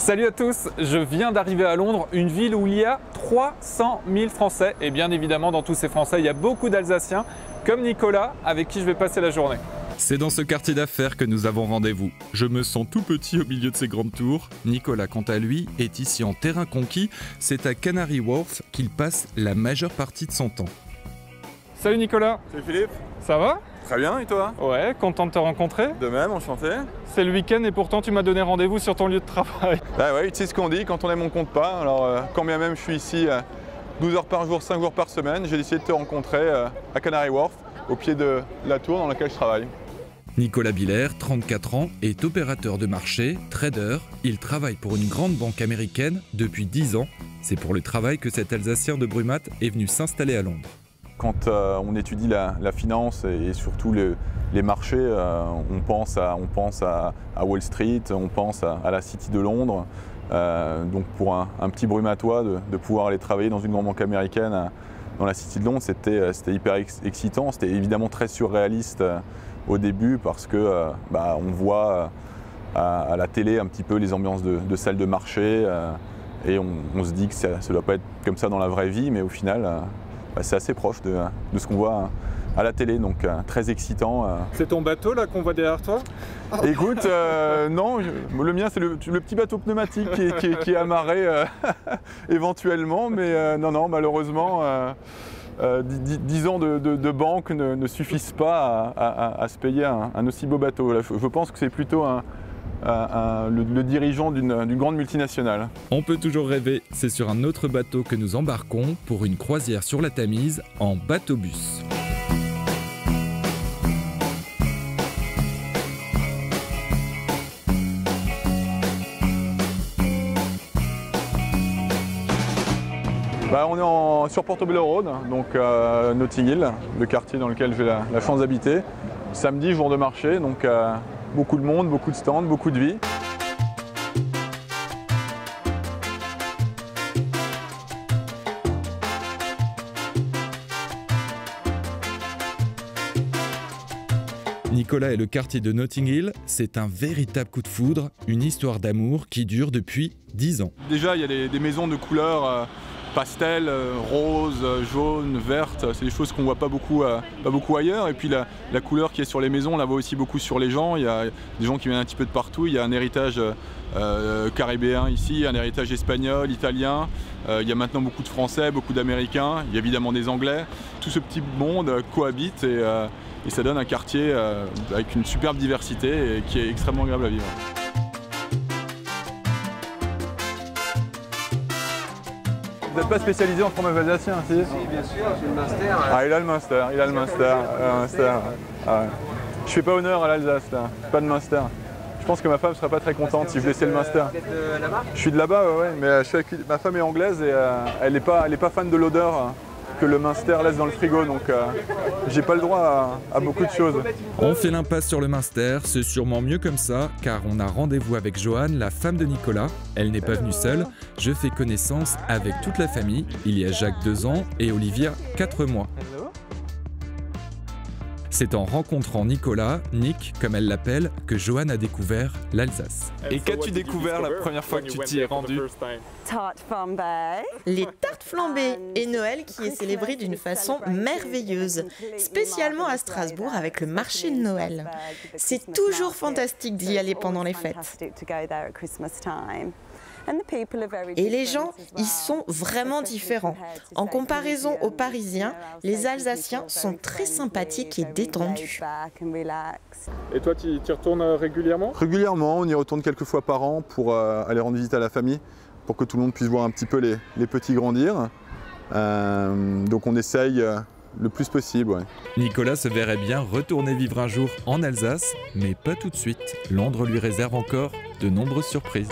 Salut à tous, je viens d'arriver à Londres, une ville où il y a 300 000 Français. Et bien évidemment, dans tous ces Français, il y a beaucoup d'Alsaciens, comme Nicolas, avec qui je vais passer la journée. C'est dans ce quartier d'affaires que nous avons rendez-vous. Je me sens tout petit au milieu de ces grandes tours. Nicolas, quant à lui, est ici en terrain conquis. C'est à Canary Wharf qu'il passe la majeure partie de son temps. Salut Nicolas. Salut Philippe. Ça va? Très bien, et toi? Ouais, content de te rencontrer. De même, enchanté. C'est le week-end et pourtant tu m'as donné rendez-vous sur ton lieu de travail. Bah ouais, tu sais ce qu'on dit, quand on aime on compte pas. Alors quand bien même je suis ici 12 heures par jour, 5 jours par semaine, j'ai décidé de te rencontrer à Canary Wharf, au pied de la tour dans laquelle je travaille. Nicolas Biller, 34 ans, est opérateur de marché, trader. Il travaille pour une grande banque américaine depuis 10 ans. C'est pour le travail que cet Alsacien de Brumath est venu s'installer à Londres. Quand on étudie la finance et surtout les marchés, on pense à Wall Street, on pense à la City de Londres. Donc pour un petit Brumathois de pouvoir aller travailler dans une grande banque américaine dans la City de Londres, c'était hyper excitant. C'était évidemment très surréaliste au début parce que on voit à la télé un petit peu les ambiances de salles de marché et on se dit que ça ne doit pas être comme ça dans la vraie vie, mais au final c'est assez proche de ce qu'on voit à la télé, donc très excitant. C'est ton bateau là qu'on voit derrière toi? Écoute, non, le mien c'est le petit bateau pneumatique qui est amarré éventuellement, mais non, malheureusement 10 ans de banque ne suffisent pas à se payer un aussi beau bateau. Là, je pense que c'est plutôt le dirigeant d'une grande multinationale. On peut toujours rêver, c'est sur un autre bateau que nous embarquons pour une croisière sur la Tamise en bateau-bus. On est sur Portobello Road, donc Notting Hill, le quartier dans lequel j'ai la chance d'habiter. Samedi, jour de marché, donc beaucoup de monde, beaucoup de stands, beaucoup de vie. Nicolas et le quartier de Notting Hill, c'est un véritable coup de foudre, une histoire d'amour qui dure depuis 10 ans. Déjà, il y a des maisons de couleurs pastel, rose, jaune, verte, c'est des choses qu'on voit pas beaucoup ailleurs. Et puis la couleur qui est sur les maisons, on la voit aussi beaucoup sur les gens. Il y a des gens qui viennent un petit peu de partout. Il y a un héritage caribéen ici, un héritage espagnol, italien. Il y a maintenant beaucoup de Français, beaucoup d'Américains. Il y a évidemment des Anglais. Tout ce petit monde cohabite et ça donne un quartier avec une superbe diversité et qui est extrêmement agréable à vivre. Vous n'êtes pas spécialisé en fromage alsacien, si? Si, bien sûr, j'ai le master. Ah, il a le master, Ah, ouais. Je fais pas honneur à l'Alsace, là. Pas de master. Je pense que ma femme serait pas très contente si je laissais le master. Vous êtes de là-bas? Je suis de là-bas, ouais, mais ma femme est anglaise et elle est pas fan de l'odeur que le Munster laisse dans le frigo, donc j'ai pas le droit à beaucoup de choses. On fait l'impasse sur le Munster, c'est sûrement mieux comme ça, car on a rendez-vous avec Joanne, la femme de Nicolas. Elle n'est pas venue seule, je fais connaissance avec toute la famille. Il y a Jacques 2 ans et Olivia 4 mois. C'est en rencontrant Nicolas, Nick comme elle l'appelle, que Joanne a découvert l'Alsace. Et qu'as-tu découvert la première fois que tu t'y es rendu? Les tartes flambées et Noël qui est célébré d'une façon merveilleuse, spécialement à Strasbourg avec le marché de Noël. C'est toujours fantastique d'y aller pendant les fêtes. Et les gens, ils sont vraiment différents. En comparaison aux Parisiens, les Alsaciens sont très sympathiques et détendus. Et toi, tu y retournes régulièrement? Régulièrement, on y retourne quelques fois par an pour aller rendre visite à la famille, pour que tout le monde puisse voir un petit peu les petits grandir. Donc on essaye le plus possible. Ouais. Nicolas se verrait bien retourner vivre un jour en Alsace, mais pas tout de suite. Londres lui réserve encore de nombreuses surprises.